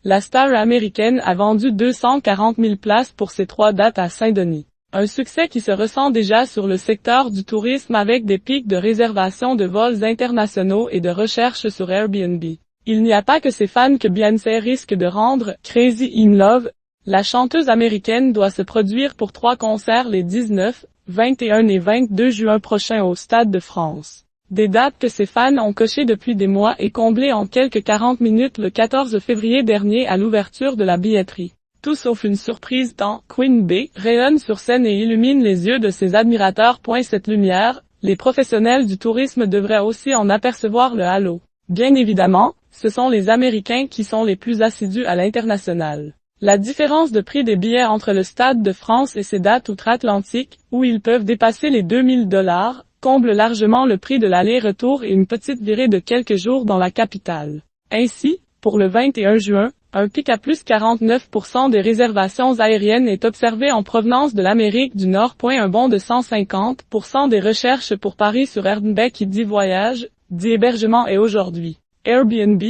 La star américaine a vendu 240 000 places pour ses 3 dates à Saint-Denis. Un succès qui se ressent déjà sur le secteur du tourisme avec des pics de réservation de vols internationaux et de recherche sur Airbnb. Il n'y a pas que ses fans que Beyoncé risque de rendre « crazy in love ». La chanteuse américaine doit se produire pour 3 concerts les 19, 21 et 22 juin prochains au Stade de France. Des dates que ses fans ont cochées depuis des mois et comblées en quelques 40 minutes le 14 février dernier à l'ouverture de la billetterie. Tout sauf une surprise tant Queen Bey rayonne sur scène et illumine les yeux de ses admirateurs. Cette lumière, les professionnels du tourisme devraient aussi en apercevoir le halo. Bien évidemment, ce sont les Américains qui sont les plus assidus à l'international. La différence de prix des billets entre le Stade de France et ses dates outre-Atlantique, où ils peuvent dépasser les 2000 $, comble largement le prix de l'aller-retour et une petite virée de quelques jours dans la capitale. Ainsi, pour le 21 juin, un pic à plus 49% des réservations aériennes est observé en provenance de l'Amérique du Nord. Un bond de 150% des recherches pour Paris sur Airbnb qui dit voyage, dit hébergement et aujourd'hui Airbnb.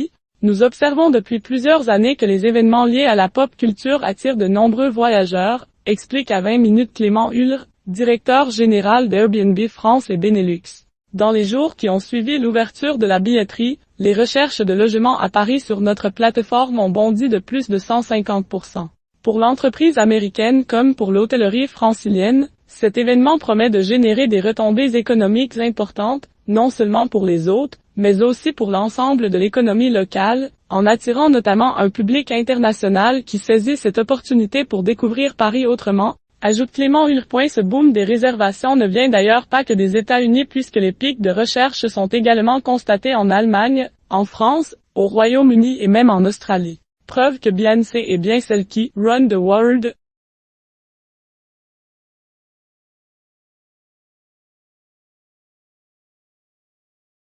Nous observons depuis plusieurs années que les événements liés à la pop culture attirent de nombreux voyageurs, explique à 20 minutes Clément Hulre, directeur général d'Airbnb France et Benelux. Dans les jours qui ont suivi l'ouverture de la billetterie, les recherches de logements à Paris sur notre plateforme ont bondi de plus de 150%. Pour l'entreprise américaine comme pour l'hôtellerie francilienne, cet événement promet de générer des retombées économiques importantes, non seulement pour les hôtes, mais aussi pour l'ensemble de l'économie locale, en attirant notamment un public international qui saisit cette opportunité pour découvrir Paris autrement, ajoute Clément Hulre. Ce boom des réservations ne vient d'ailleurs pas que des États-Unis puisque les pics de recherche sont également constatés en Allemagne, en France, au Royaume-Uni et même en Australie. Preuve que Beyoncé est bien celle qui « run the world ».